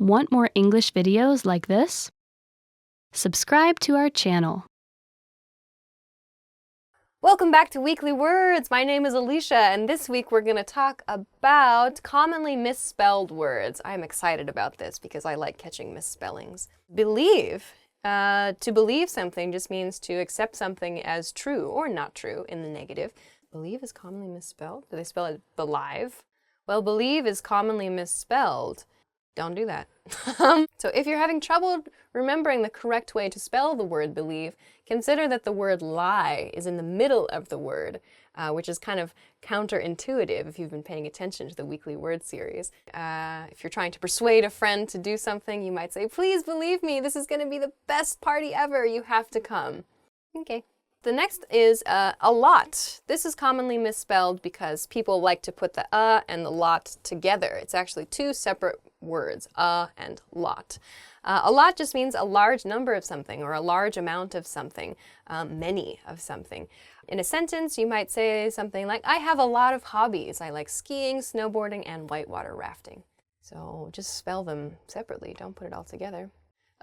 Want more English videos like this? Subscribe to our channel. Welcome back to Weekly Words. My name is Alicia, and this week we're going to talk about commonly misspelled words. I'm excited about this because I like catching misspellings. Believe. To believe something just means to accept something as true or not true in the negative. Believe is commonly misspelled. Do they spell it believe? Well, believe is commonly misspelled. Don't do that. So if you're having trouble remembering the correct way to spell the word believe, consider that the word lie is in the middle of the word, which is kind of counterintuitive if you've been paying attention to the Weekly Word series. If you're trying to persuade a friend to do something, you might say, "Please believe me, this is going to be the best party ever. You have to come." Okay. The next is a lot. This is commonly misspelled because people like to put the and the lot together. It's actually two separate words, and lot. A lot just means a large number of something or a large amount of something, many of something. In a sentence, you might say something like, I have a lot of hobbies. I like skiing, snowboarding, and whitewater rafting. So just spell them separately. Don't put it all together.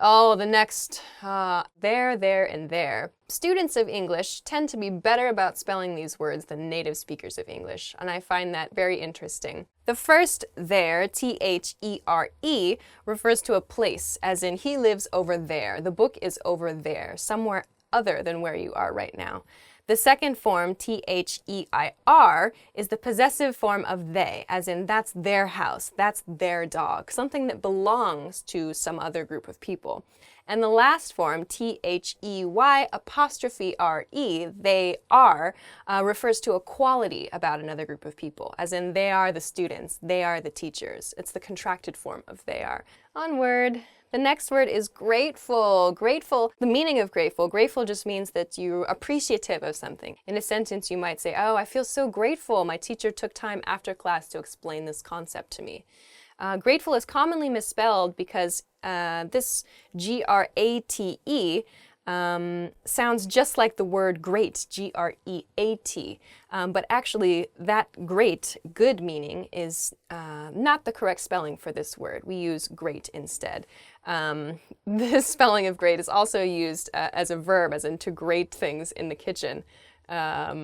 Oh, the next, there, and there. Students of English tend to be better about spelling these words than native speakers of English, and I find that very interesting. The first there, T-H-E-R-E, refers to a place, as in he lives over there. The book is over there, somewhere other than where you are right now. The second form, T-H-E-I-R, is the possessive form of they, as in that's their house, that's their dog, something that belongs to some other group of people. And the last form, T-H-E-Y'-R-E, they are, refers to a quality about another group of people, as in they are the students, they are the teachers. It's the contracted form of they are. Onward. The next word is grateful. Grateful, the meaning of grateful. Grateful just means that you're appreciative of something. In a sentence, you might say, oh, I feel so grateful. My teacher took time after class to explain this concept to me. Grateful is commonly misspelled because this G-R-A-T-E sounds just like the word great, G-R-E-A-T. But actually, that great, good meaning is not the correct spelling for this word. We use great instead. This spelling of great is also used as a verb, as in to grate things in the kitchen. I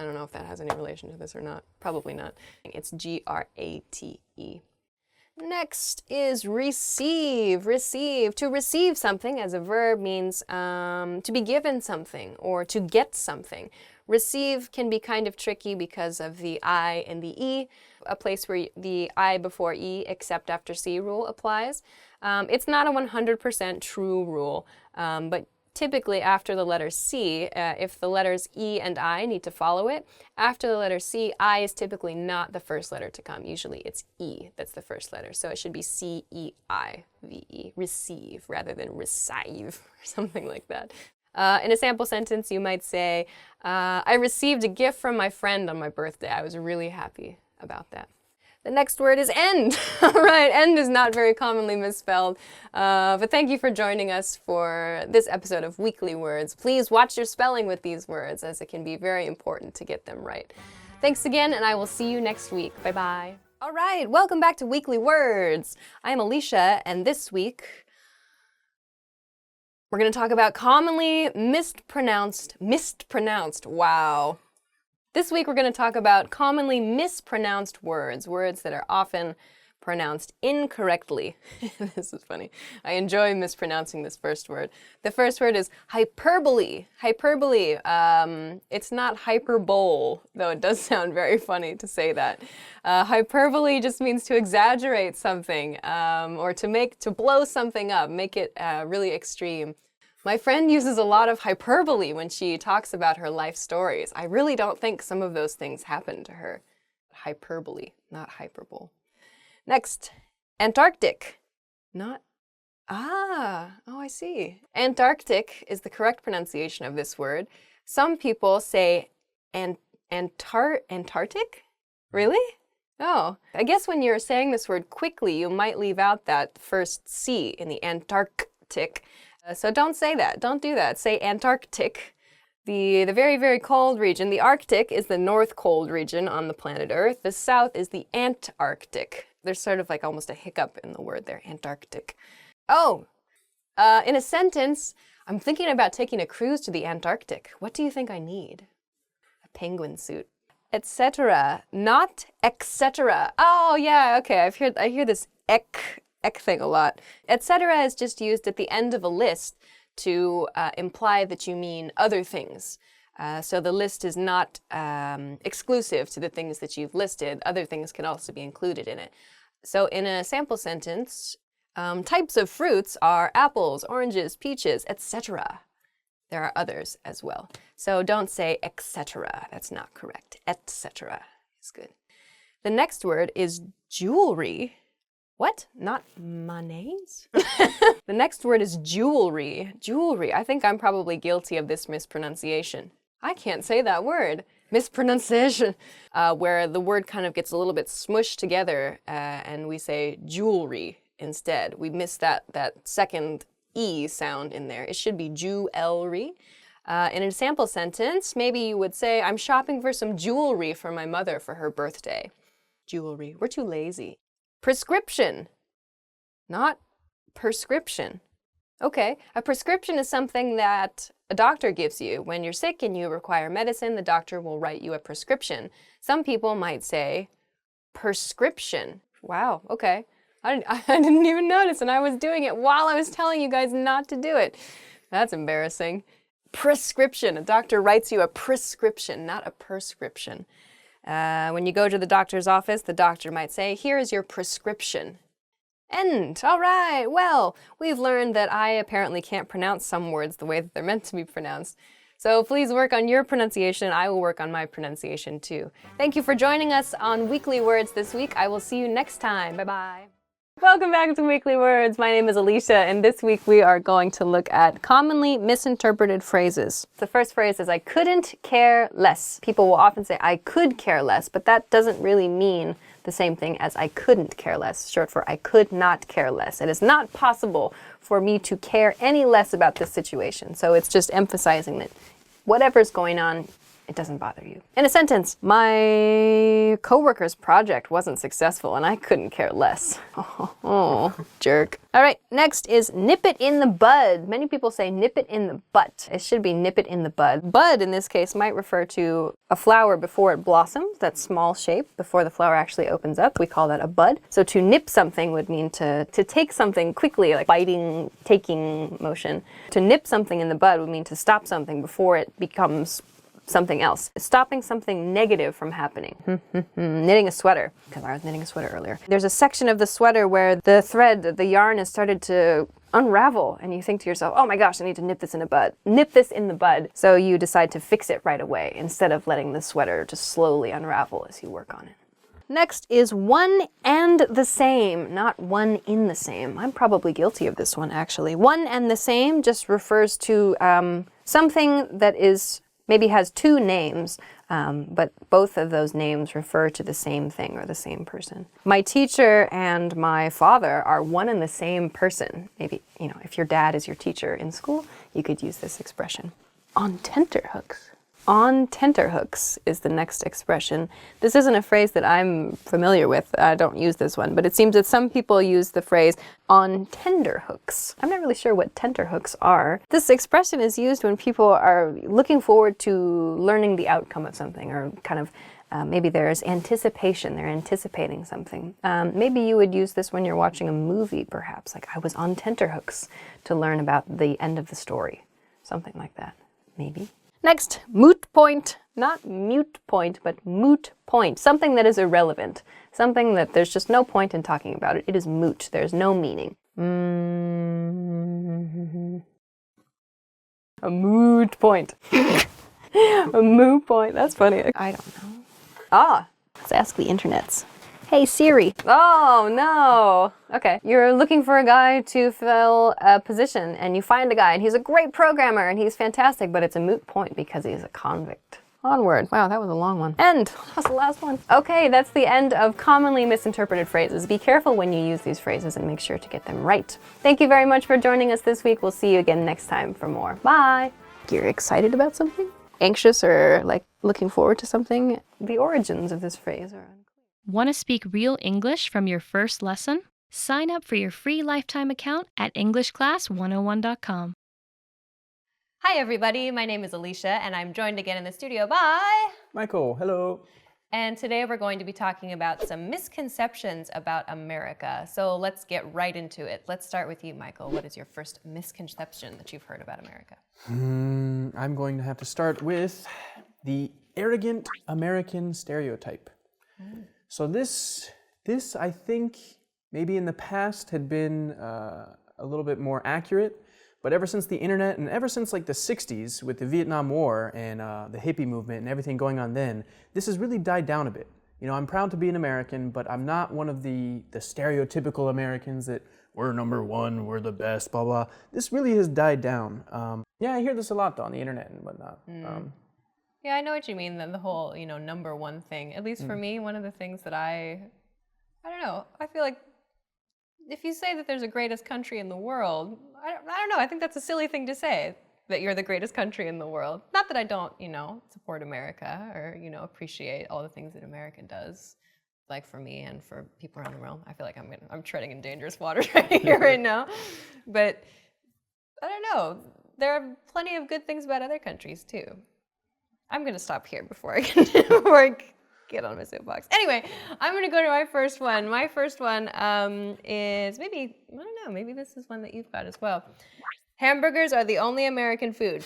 don't know if that has any relation to this or not. Probably not. It's G-R-A-T-E. Next is receive. Receive. To receive something as a verb means to be given something or to get something. Receive can be kind of tricky because of the I and the E, a place where the I before E except after C rule applies. It's not a 100% true rule, but typically after the letter C, if the letters E and I need to follow it, after the letter C, I is typically not the first letter to come. Usually it's E that's the first letter. So it should be C-E-I-V-E, receive, rather than receive, or something like that. In a sample sentence, you might say, I received a gift from my friend on my birthday. I was really happy about that. The next word is end. All right, end is not very commonly misspelled, but thank you for joining us for this episode of Weekly Words. Please watch your spelling with these words, as it can be very important to get them right. Thanks again, and I will see you next week. Bye-bye. All right, welcome back to Weekly Words. I'm Alicia, and this week we're going to talk about commonly mispronounced, wow. This week we're going to talk about commonly mispronounced words, words that are often pronounced incorrectly. This is funny. I enjoy mispronouncing this first word. The first word is hyperbole. Hyperbole. It's not hyperbole, though it does sound very funny to say that. Hyperbole just means to exaggerate something, or to blow something up, make it really extreme. My friend uses a lot of hyperbole when she talks about her life stories. I really don't think some of those things happened to her. Hyperbole, not hyperbole. Next, Antarctic. I see. Antarctic is the correct pronunciation of this word. Some people say Antarctic? Really? Oh, I guess when you're saying this word quickly, you might leave out that first C in the Antarctic. So don't say that. Don't do that. Say Antarctic. The very, very cold region. The Arctic is the north cold region on the planet Earth. The south is the Antarctic. There's sort of like almost a hiccup in the word there, Antarctic. Oh, in a sentence, I'm thinking about taking a cruise to the Antarctic. What do you think I need? A penguin suit. Etc. Not etc. Oh yeah, okay. I hear this ek thing a lot. Etc. is just used at the end of a list to imply that you mean other things. So the list is not exclusive to the things that you've listed. Other things can also be included in it. So in a sample sentence, types of fruits are apples, oranges, peaches, etc. There are others as well. So don't say etc. That's not correct. Etc. is good. The next word is jewelry. What? Not mayonnaise? The next word is jewelry. Jewelry. I think I'm probably guilty of this mispronunciation. I can't say that word. Mispronunciation. Where the word kind of gets a little bit smushed together and we say jewelry instead. We miss that second E sound in there. It should be jewelry. In a sample sentence, maybe you would say, I'm shopping for some jewelry for my mother for her birthday. Jewelry. We're too lazy. Prescription. Not prescription. Okay, a prescription is something that a doctor gives you. When you're sick and you require medicine, the doctor will write you a prescription. Some people might say prescription. Wow, okay. I didn't even notice, and I was doing it while I was telling you guys not to do it. That's embarrassing. Prescription. A doctor writes you a prescription, not a prescription. When you go to the doctor's office, the doctor might say, here is your prescription. End. All right. Well, we've learned that I apparently can't pronounce some words the way that they're meant to be pronounced. So please work on your pronunciation. I will work on my pronunciation too. Thank you for joining us on Weekly Words this week. I will see you next time. Bye-bye. Welcome back to Weekly Words. My name is Alicia, and this week we are going to look at commonly misinterpreted phrases. The first phrase is, I couldn't care less. People will often say, I could care less, but that doesn't really mean the same thing as I couldn't care less, short for I could not care less. It is not possible for me to care any less about this situation. So it's just emphasizing that whatever's going on, it doesn't bother you. In a sentence, my coworker's project wasn't successful and I couldn't care less. Oh, jerk. All right, next is nip it in the bud. Many people say nip it in the butt. It should be nip it in the bud. Bud in this case might refer to a flower before it blossoms, that small shape before the flower actually opens up. We call that a bud. So to nip something would mean to take something quickly, like biting, taking motion. To nip something in the bud would mean to stop something before it becomes something else. Stopping something negative from happening. Knitting a sweater, because I was knitting a sweater earlier. There's a section of the sweater where the thread, the yarn has started to unravel, and you think to yourself, oh my gosh, I need to nip this in the bud. Nip this in the bud. So you decide to fix it right away instead of letting the sweater just slowly unravel as you work on it. Next is one and the same, not one in the same. I'm probably guilty of this one, actually. One and the same just refers to something that maybe has two names, but both of those names refer to the same thing or the same person. My teacher and my father are one and the same person. Maybe, if your dad is your teacher in school, you could use this expression. On tenterhooks. On tenterhooks is the next expression. This isn't a phrase that I'm familiar with. I don't use this one, but it seems that some people use the phrase on tenterhooks. I'm not really sure what tenterhooks are. This expression is used when people are looking forward to learning the outcome of something, or kind of maybe there's anticipation, they're anticipating something. Maybe you would use this when you're watching a movie, perhaps, like I was on tenterhooks to learn about the end of the story. Something like that, maybe. Next, moot point. Not mute point, but moot point. Something that is irrelevant. Something that there's just no point in talking about it. It is moot. There's no meaning. A moot point. A moot point. That's funny. I don't know. Let's ask the internets. Hey Siri. Oh no. Okay. You're looking for a guy to fill a position and you find a guy and he's a great programmer and he's fantastic, but it's a moot point because he's a convict. Onward. Wow, that was a long one. End. That was the last one. Okay, that's the end of commonly misinterpreted phrases. Be careful when you use these phrases and make sure to get them right. Thank you very much for joining us this week. We'll see you again next time for more. Bye. You're excited about something? Anxious or like looking forward to something? The origins of this phrase are Want to speak real English from your first lesson? Sign up for your free lifetime account at EnglishClass101.com. Hi everybody, my name is Alicia and I'm joined again in the studio by Michael, hello. And today we're going to be talking about some misconceptions about America. So let's get right into it. Let's start with you, Michael. What is your first misconception that you've heard about America? I'm going to have to start with the arrogant American stereotype. So this I think maybe in the past had been a little bit more accurate, but ever since the internet and ever since like the 60s with the Vietnam War and the hippie movement and everything going on then, this has really died down a bit. You know, I'm proud to be an American, but I'm not one of the stereotypical Americans that we're number one, we're the best, blah, blah. This really has died down. Yeah, I hear this a lot though on the internet and whatnot. Yeah, I know what you mean, the whole, number one thing. At least for me, one of the things that I don't know, I feel like if you say that there's a greatest country in the world, I don't know, I think that's a silly thing to say, that you're the greatest country in the world. Not that I don't, support America or, appreciate all the things that America does, like for me and for people around the world. I feel like I'm treading in dangerous waters right here, right now. But I don't know, there are plenty of good things about other countries too. I'm going to stop here before I get on my soapbox. Anyway, I'm going to go to my first one. My first one is maybe this is one that you've got as well. Hamburgers are the only American food.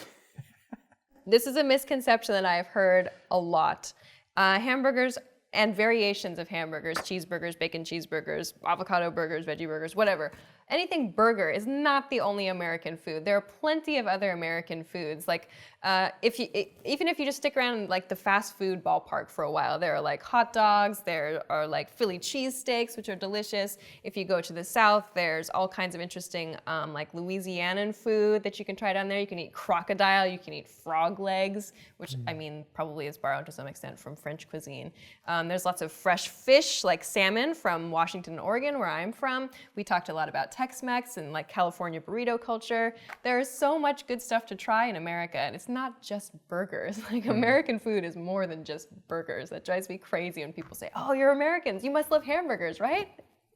This is a misconception that I have heard a lot. Hamburgers and variations of hamburgers, cheeseburgers, bacon cheeseburgers, avocado burgers, veggie burgers, whatever. Anything burger is not the only American food. There are plenty of other American foods. Like, even if you just stick around in like the fast food ballpark for a while, there are like hot dogs, there are like Philly cheesesteaks, which are delicious. If you go to the South, there's all kinds of interesting like Louisianan food that you can try down there. You can eat crocodile, you can eat frog legs, which I mean probably is borrowed to some extent from French cuisine. There's lots of fresh fish like salmon from Washington, Oregon, where I'm from. We talked a lot about Tex-Mex and like California burrito culture. There's so much good stuff to try in America, and it's not just burgers. Like American food is more than just burgers. That drives me crazy when people say, "Oh, you're Americans, you must love hamburgers, right?"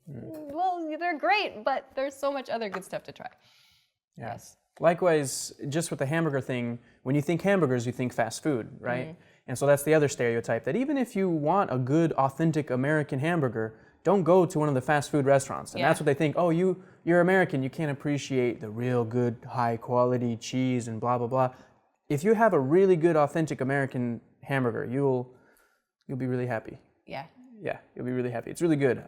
Well, they're great, but there's so much other good stuff to try. Yes. Likewise, just with the hamburger thing, when you think hamburgers, you think fast food, right? And so that's the other stereotype, that even if you want a good, authentic American hamburger, don't go to one of the fast food restaurants. And that's what they think, oh, you're American, you can't appreciate the real good, high quality cheese and blah, blah, blah. If you have a really good, authentic American hamburger, you'll be really happy. Yeah. Yeah, you'll be really happy. It's really good.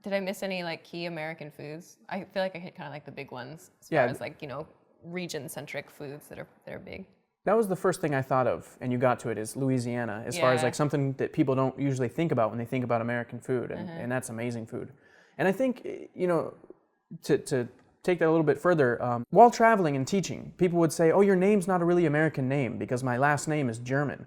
Did I miss any like key American foods? I feel like I hit kind of like the big ones as far as like, region-centric foods that are big. That was the first thing I thought of, and you got to it, is Louisiana, as far as like something that people don't usually think about when they think about American food, and that's amazing food. And I think, to take that a little bit further, while traveling and teaching, people would say, oh, your name's not a really American name because my last name is German.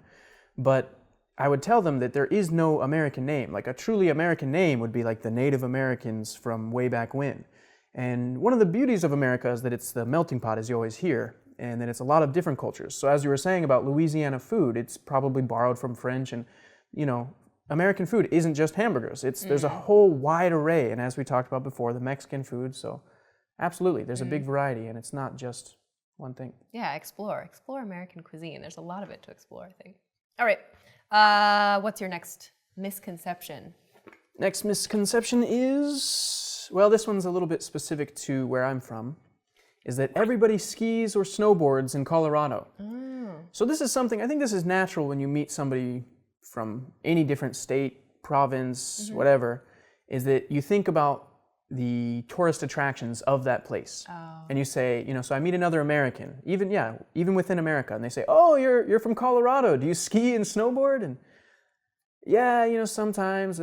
But I would tell them that there is no American name. Like a truly American name would be like the Native Americans from way back when. And one of the beauties of America is that it's the melting pot, as you always hear, and that it's a lot of different cultures. So as you were saying about Louisiana food, it's probably borrowed from French, and American food isn't just hamburgers. There's a whole wide array, and as we talked about before, the Mexican food, so absolutely, there's a big variety, and it's not just one thing. Yeah, explore American cuisine. There's a lot of it to explore, I think. All right, what's your next misconception? Next misconception is, well, this one's a little bit specific to where I'm from, is that everybody skis or snowboards in Colorado. So this is something, I think this is natural when you meet somebody from any different state, province, whatever, is that you think about the tourist attractions of that place. And you say, so I meet another American, even within America, and they say, oh, you're from Colorado, do you ski and snowboard? And yeah, sometimes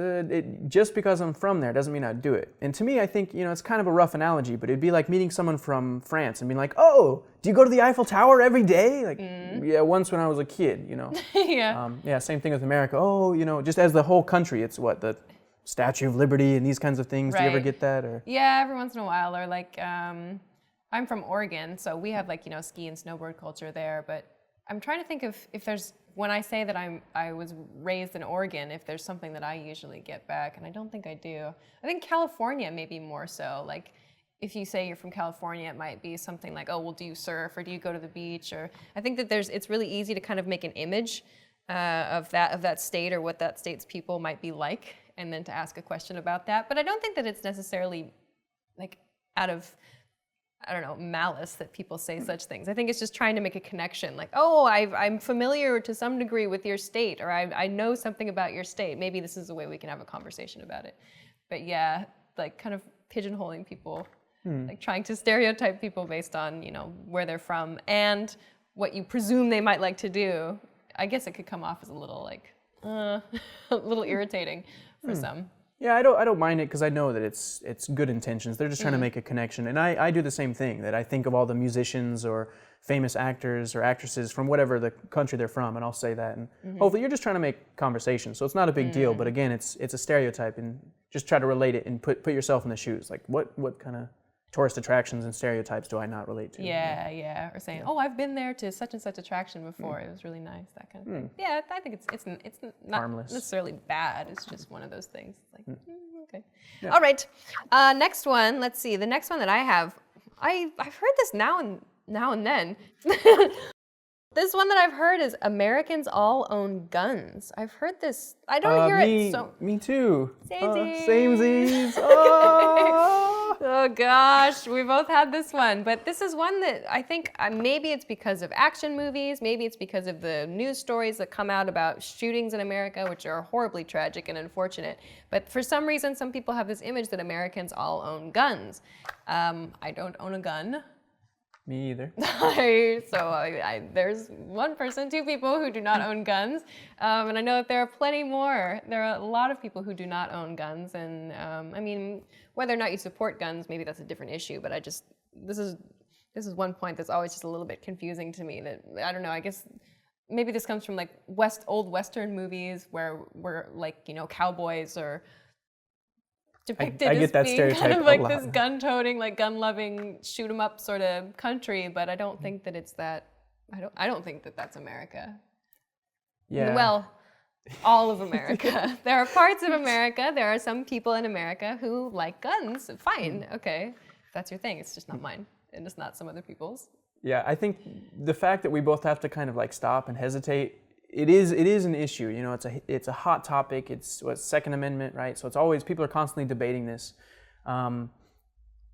just because I'm from there doesn't mean I'd do it. And to me, I think, it's kind of a rough analogy, but it'd be like meeting someone from France and being like, oh, do you go to the Eiffel Tower every day? Like, yeah, once when I was a kid, Yeah, same thing with America. Oh, just as the whole country, it's what, the Statue of Liberty and these kinds of things. Right. Do you ever get that? Or yeah, every once in a while. Or like, I'm from Oregon, so we have like, ski and snowboard culture there, but I'm trying to think if there's when I say that I was raised in Oregon, if there's something that I usually get back, and I don't think I do. I think California maybe more so. Like, if you say you're from California, it might be something like, oh, well, do you surf or do you go to the beach? Or I think that it's really easy to kind of make an image of that state or what that state's people might be like, and then to ask a question about that. But I don't think that it's necessarily like out of, I don't know, malice that people say such things. I think it's just trying to make a connection, like, oh, I'm familiar to some degree with your state, or I know something about your state. Maybe this is a way we can have a conversation about it. But yeah, like kind of pigeonholing people, like trying to stereotype people based on, you know, where they're from and what you presume they might like to do. I guess it could come off as a little like, a little irritating for some. Yeah, I don't mind it because I know that it's good intentions. They're just trying to make a connection, and I do the same thing. That I think of all the musicians or famous actors or actresses from whatever the country they're from, and I'll say that. And hopefully, you're just trying to make conversation, so it's not a big deal. But again, it's a stereotype, and just try to relate it and put yourself in the shoes. Like what kind of tourist attractions and stereotypes do I not relate to? Yeah. Or saying, oh, I've been there to such and such attraction before. It was really nice, that kind of thing. Yeah, I think it's not harmless, necessarily bad. It's just one of those things. It's like, okay. Yeah. All right. Next one. Let's see. The next one that I have, I've heard this now and then. This one that I've heard is Americans all own guns. I've heard this. I don't hear it so. Me too. Samesies. Oh gosh, we both had this one, but this is one that I think maybe it's because of action movies, maybe it's because of the news stories that come out about shootings in America, which are horribly tragic and unfortunate. But for some reason, some people have this image that Americans all own guns. I don't own a gun. Me either. There's one person, two people who do not own guns, and I know that there are plenty more. There are a lot of people who do not own guns, and I mean, whether or not you support guns, maybe that's a different issue. But this is one point that's always just a little bit confusing to me. That I don't know. I guess maybe this comes from like old Western movies where like, you know, cowboys are depicted as being kind of like this gun-toting, like gun-loving, shoot-'em-up sort of country, but I don't think that it's that. I don't think that that's America. Yeah. Well, all of America. There are parts of America. There are some people in America who like guns. Fine, okay, if that's your thing. It's just not mine, and it's not some other people's. Yeah, I think the fact that we both have to kind of like stop and hesitate. It is an issue, you know. It's a hot topic. It's Second Amendment, right? So it's always, people are constantly debating this.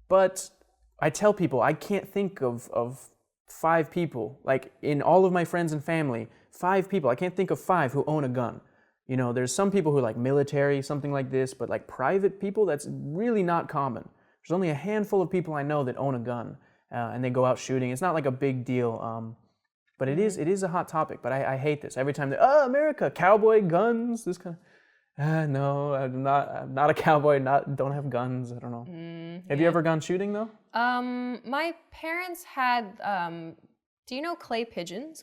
But I tell people I can't think of 5 people, like in all of my friends and family, 5 people. I can't think of 5 who own a gun. You know, there's some people who are like military, something like this, but like private people, that's really not common. There's only a handful of people I know that own a gun, and they go out shooting. It's not like a big deal. But it is a hot topic, but I hate this. Every time America, cowboy, guns, this kind of, no, I'm not a cowboy, don't have guns, I don't know. Have you ever gone shooting though? My parents had, do you know clay pigeon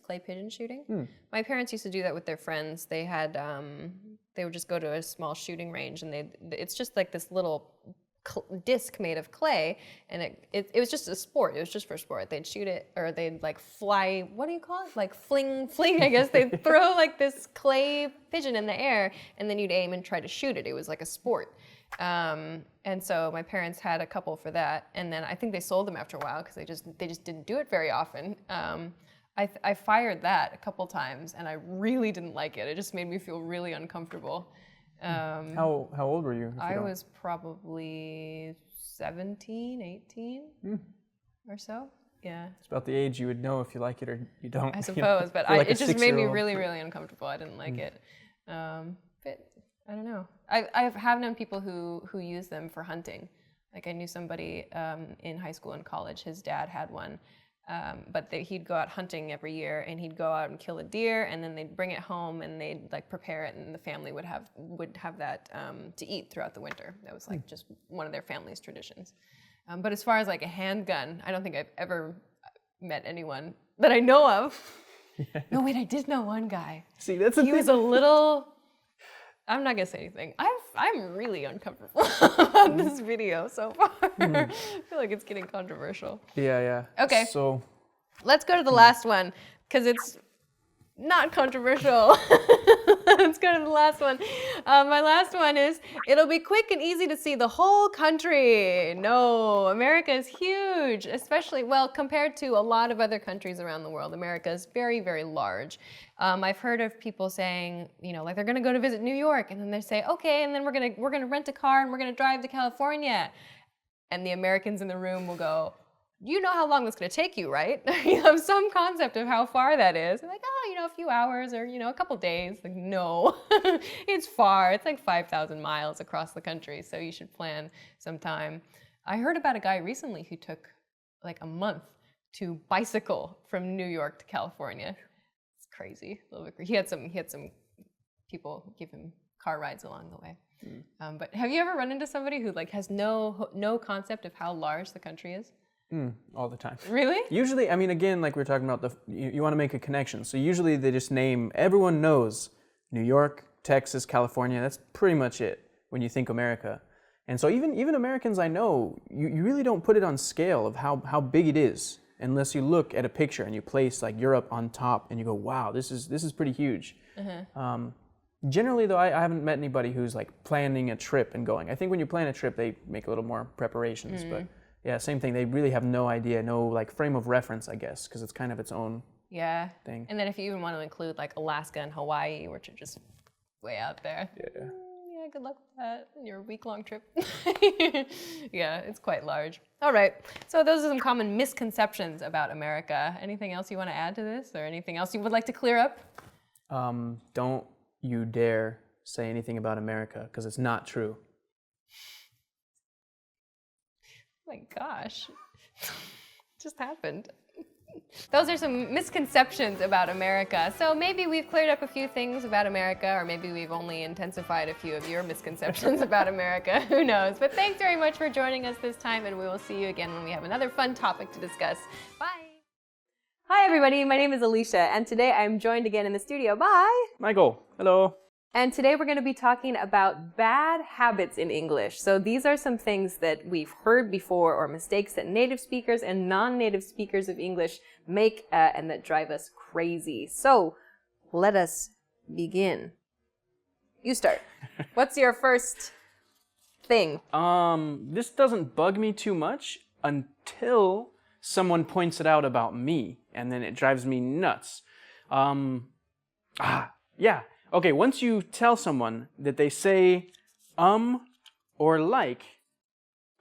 shooting? My parents used to do that with their friends. They had, they would just go to a small shooting range, and it's just like this little disc made of clay, and it was just a sport. It was just for sport. They'd shoot it, or they'd like fly, what do you call it? Like fling, I guess. They'd throw like this clay pigeon in the air, and then you'd aim and try to shoot it. It was like a sport. And so my parents had a couple for that, and then I think they sold them after a while because they just didn't do it very often. I fired that a couple times, and I really didn't like it. It just made me feel really uncomfortable. How old were you? I was probably 17, 18 or so. Yeah. It's about the age you would know if you like it or you don't. I suppose, but it just made me really, really uncomfortable. I didn't like it. But I don't know. I have known people who use them for hunting. Like I knew somebody in high school and college, his dad had one. But he'd go out hunting every year, and he'd go out and kill a deer, and then they'd bring it home and they'd like prepare it, and the family would have that to eat throughout the winter. That was like just one of their family's traditions. But as far as like a handgun, I don't think I've ever met anyone that I know of. Yeah. No, wait, I did know one guy. See, that's he was a little. I'm not gonna say anything. I'm really uncomfortable on this video so far. I feel like it's getting controversial. Yeah. Okay. So let's go to the last one, because it's not controversial. Let's go to the last one. My last one is, it'll be quick and easy to see the whole country. No, America is huge, especially, well, compared to a lot of other countries around the world. America is very, very large. I've heard of people saying, you know, like they're gonna go to visit New York, and then they say, okay, and then we're gonna rent a car and we're gonna drive to California. And the Americans in the room will go, you know how long that's going to take you, right? You have some concept of how far that is. They're like, oh, you know, a few hours or, you know, a couple days. Like, no, it's far. It's like 5,000 miles across the country, so you should plan some time. I heard about a guy recently who took like a month to bicycle from New York to California. It's crazy. A little bit. He had some people give him car rides along the way. But have you ever run into somebody who like has no concept of how large the country is? All the time. Really? Usually, I mean, again, like we're talking about, you want to make a connection. So usually they just name, everyone knows New York, Texas, California. That's pretty much it when you think America. And so even Americans I know, you really don't put it on scale of how big it is unless you look at a picture and you place like Europe on top and you go, wow, this is pretty huge. Generally, though, I haven't met anybody who's like planning a trip and going. I think when you plan a trip, they make a little more preparations, but yeah, same thing. They really have no idea, no like frame of reference, I guess, because it's kind of its own thing. And then if you even want to include like Alaska and Hawaii, which are just way out there. Yeah. Yeah, good luck with that. Your week-long trip. Yeah, it's quite large. All right, so those are some common misconceptions about America. Anything else you want to add to this, or anything else you would like to clear up? Don't you dare say anything about America, because it's not true. Oh my gosh, just happened. Those are some misconceptions about America. So maybe we've cleared up a few things about America, or maybe we've only intensified a few of your misconceptions about America. Who knows? But thanks very much for joining us this time, and we will see you again when we have another fun topic to discuss. Bye. Hi everybody, my name is Alicia, and today I'm joined again in the studio by Michael, hello. And today we're going to be talking about bad habits in English. So these are some things that we've heard before, or mistakes that native speakers and non-native speakers of English make and that drive us crazy. So let us begin. You start. What's your first thing? This doesn't bug me too much until someone points it out about me, and then it drives me nuts. Yeah. Okay, once you tell someone that they say or like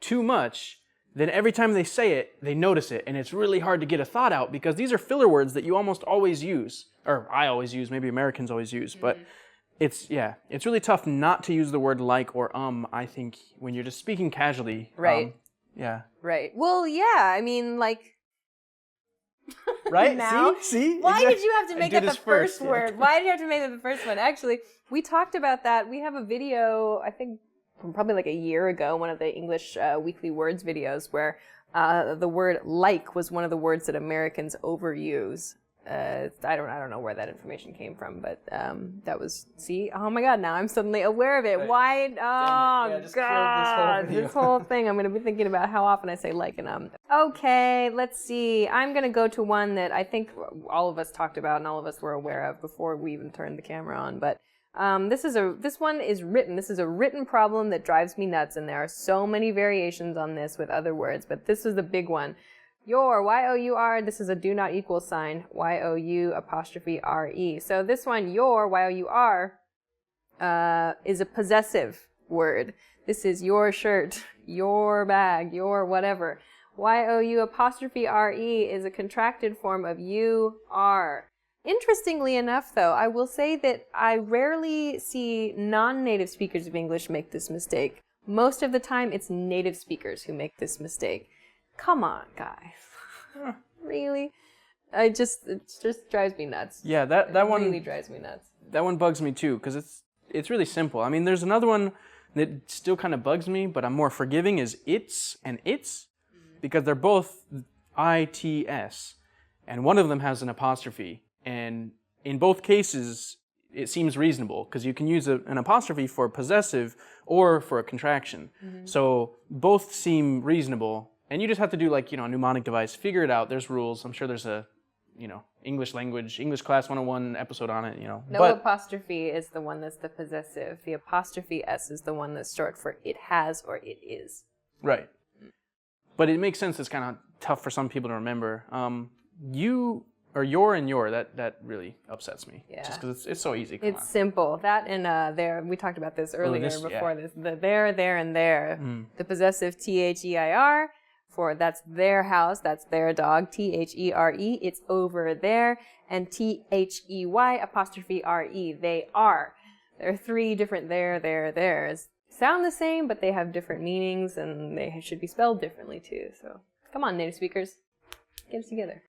too much, then every time they say it, they notice it, and it's really hard to get a thought out because these are filler words that you almost always use, or I always use, maybe Americans always use, but it's really tough not to use the word like or I think, when you're just speaking casually. Right. Yeah. Right. Well, yeah, I mean, like... Right? Now? See? Why Exactly. did you have to make that the first word? Why did you have to make that the first one? Actually, we talked about that. We have a video, I think, from probably like a year ago, one of the English Weekly Words videos, where the word like was one of the words that Americans overuse. I don't know where that information came from, but that was, see, oh my God, now I'm suddenly aware of it. Right. Why, oh God, this whole thing, I'm going to be thinking about how often I say like and Okay, let's see, I'm going to go to one that I think all of us talked about and all of us were aware of before we even turned the camera on, but this is a written problem that drives me nuts, and there are so many variations on this with other words, but this is the big one. Your, Y-O-U-R, this is a do not equal sign, Y-O-U apostrophe R-E. So this one, your, Y-O-U-R, is a possessive word. This is your shirt, your bag, your whatever. Y-O-U apostrophe R-E is a contracted form of you-are. Interestingly enough, though, I will say that I rarely see non-native speakers of English make this mistake. Most of the time, it's native speakers who make this mistake. Come on, guys. Really? It just drives me nuts. Yeah, that one really drives me nuts. That one bugs me too, because it's really simple. I mean, there's another one that still kind of bugs me, but I'm more forgiving, is its and its, because they're both I-T-S, and one of them has an apostrophe, and in both cases, it seems reasonable, because you can use an apostrophe for possessive or for a contraction. So both seem reasonable. And you just have to do, like, a mnemonic device, figure it out. There's rules. I'm sure there's a English language, English Class 101 episode on it, No But apostrophe is the one that's the possessive. The apostrophe S is the one that's short for it has or it is. right. But it makes sense. It's kind of tough for some people to remember. You or your and your, that really upsets me. Yeah. Just because it's so easy. Come It's on. simple. That and there, we talked about this earlier before this. The there, and there. The possessive THEIR for that's their house, that's their dog, THERE, it's over there. And THEY apostrophe RE, they are. There are 3 different theirs. Sound the same, but they have different meanings and they should be spelled differently too. So come on, native speakers, get it together.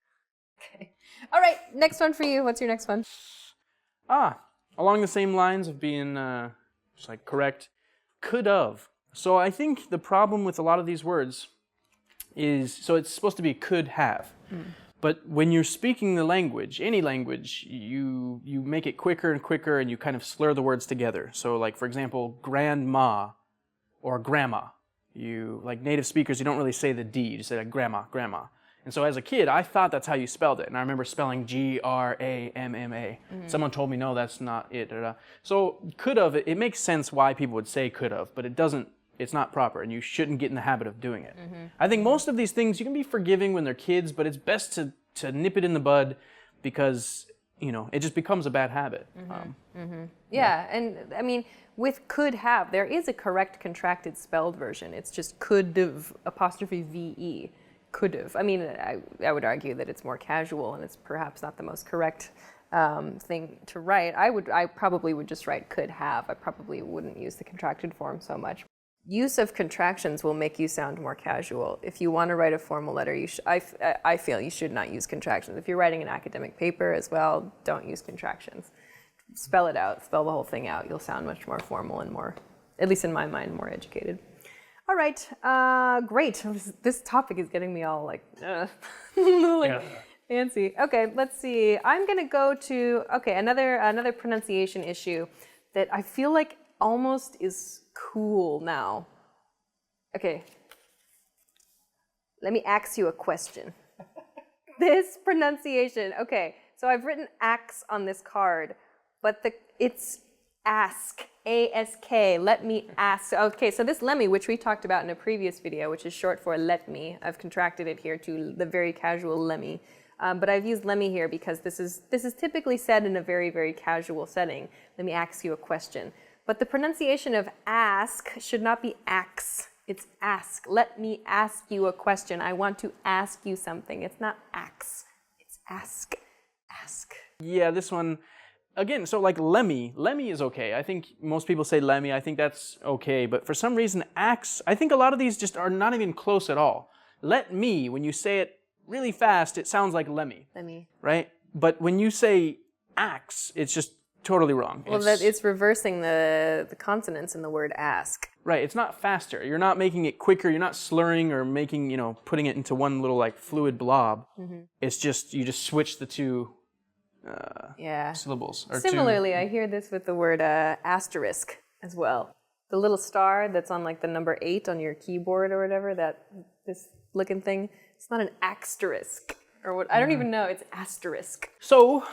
Okay. All right, next one for you. What's your next one? Along the same lines of being just like correct, could of. So I think the problem with a lot of these words is, so it's supposed to be could have. But when you're speaking the language, any language, you make it quicker and quicker and you kind of slur the words together. So like, for example, grandma or grandma. Like native speakers, you don't really say the D, you just say like grandma. And so as a kid, I thought that's how you spelled it. And I remember spelling GRAMMA. Someone told me, no, that's not it. So could have, it makes sense why people would say could have, but it's not proper and you shouldn't get in the habit of doing it. I think most of these things you can be forgiving when they're kids, but it's best to nip it in the bud because, it just becomes a bad habit. Yeah, and I mean, with could have, there is a correct contracted spelled version. It's just could have apostrophe VE. Could have. I mean, I would argue that it's more casual and it's perhaps not the most correct thing to write. I probably would just write could have. I probably wouldn't use the contracted form so much. Use of contractions will make you sound more casual. If you want to write a formal letter, I feel you should not use contractions. If you're writing an academic paper as well, don't use contractions. Spell it out. Spell the whole thing out. You'll sound much more formal and more, at least in my mind, more educated. All right, great. This topic is getting me all fancy. Okay, let's see. I'm gonna go to another pronunciation issue that I feel like almost is cool now. Okay, let me ask you a question. This pronunciation. Okay, so I've written ax on this card, but it's ask. ASK, let me ask. Okay, so this let me, which we talked about in a previous video, which is short for let me, I've contracted it here to the very casual let me. But I've used let me here because this is typically said in a very, very casual setting. Let me ask you a question. But the pronunciation of ask should not be ax. It's ask. Let me ask you a question. I want to ask you something. It's not ax. It's ask. Ask. Yeah, this one. Again, so like lemmy is okay. I think most people say lemmy. I think that's okay. But for some reason, ax, I think a lot of these just are not even close at all. Let me, when you say it really fast, it sounds like lemmy. Lemmy. Right? But when you say ax, it's just totally wrong. Well, it's reversing the consonants in the word ask. Right. It's not faster. You're not making it quicker. You're not slurring or making, putting it into one little like fluid blob. It's just, you just switch the two syllables. Similarly, I hear this with the word asterisk as well. The little star that's on like the number 8 on your keyboard or whatever, this looking thing, it's not an asterisk or what, I don't even know, it's asterisk. So,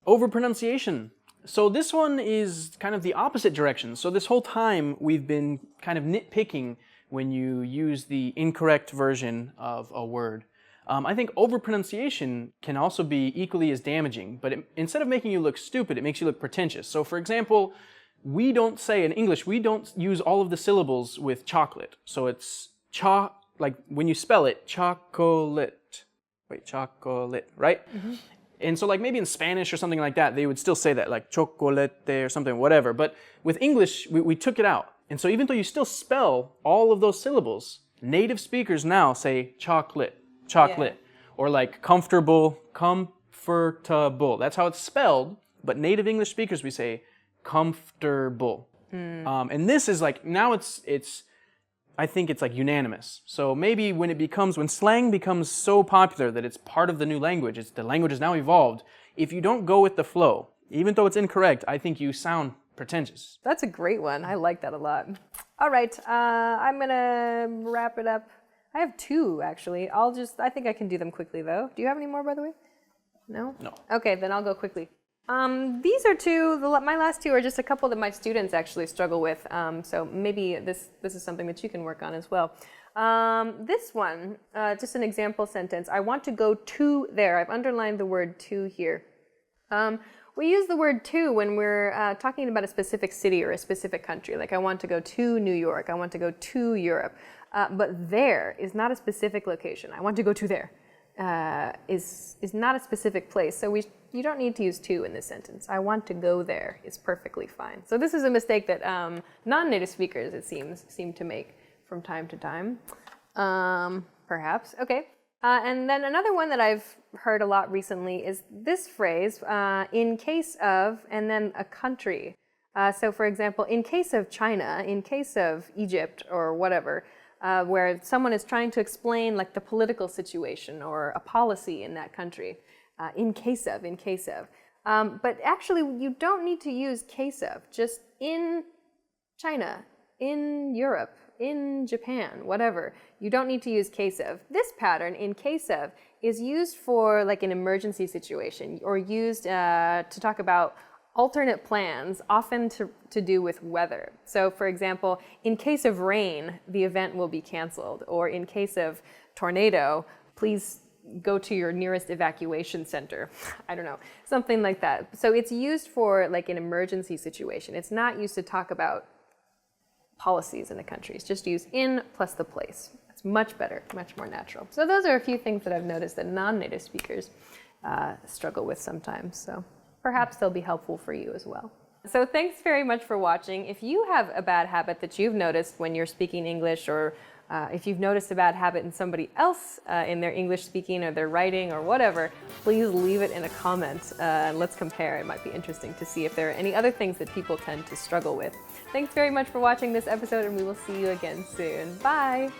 overpronunciation. So this one is kind of the opposite direction. So this whole time we've been kind of nitpicking when you use the incorrect version of a word. I think overpronunciation can also be equally as damaging, but instead of making you look stupid, it makes you look pretentious. So for example, we don't say in English, we don't use all of the syllables with chocolate. So it's like when you spell it, chocolate. Wait, chocolate, right? And so like maybe in Spanish or something like that, they would still say that, like chocolate or something, whatever. But with English, we took it out. And so even though you still spell all of those syllables, native speakers now say chocolate. Or like comfortable. That's how it's spelled. But native English speakers, we say comfortable. And this is like, now I think it's like unanimous. So maybe when slang becomes so popular that it's part of the new language, the language is now evolved, if you don't go with the flow, even though it's incorrect, I think you sound pretentious. That's a great one. I like that a lot. All right, I'm gonna wrap it up. I have 2 actually. I think I can do them quickly though. Do you have any more, by the way? No? No. Okay, then I'll go quickly. These are my last two are just a couple that my students actually struggle with. So maybe this is something that you can work on as well. This one, just an example sentence. I want to go to there. I've underlined the word to here. We use the word to when we're talking about a specific city or a specific country. Like I want to go to New York. I want to go to Europe. But there is not a specific location. I want to go to there. Is not a specific place. So you don't need to use to in this sentence. I want to go there is perfectly fine. So this is a mistake that non-native speakers, it seem to make from time to time, perhaps. Okay. And then another one that I've heard a lot recently is this phrase, in case of, and then a country. So for example, in case of China, in case of Egypt or whatever, where someone is trying to explain like the political situation or a policy in that country, in case of. But actually, you don't need to use case of, just in China, in Europe, in Japan, whatever. You don't need to use case of. This pattern, in case of, is used for like an emergency situation or used to talk about alternate plans, often to do with weather. So for example, in case of rain, the event will be canceled. Or in case of tornado, please go to your nearest evacuation center. I don't know, something like that. So it's used for like an emergency situation. It's not used to talk about policies in a country. It's just use in plus the place. It's much better, much more natural. So those are a few things that I've noticed that non-native speakers struggle with sometimes. So perhaps they'll be helpful for you as well. So thanks very much for watching. If you have a bad habit that you've noticed when you're speaking English, or if you've noticed a bad habit in somebody else in their English speaking or their writing or whatever, please leave it in a comment and let's compare. It might be interesting to see if there are any other things that people tend to struggle with. Thanks very much for watching this episode, and we will see you again soon. Bye!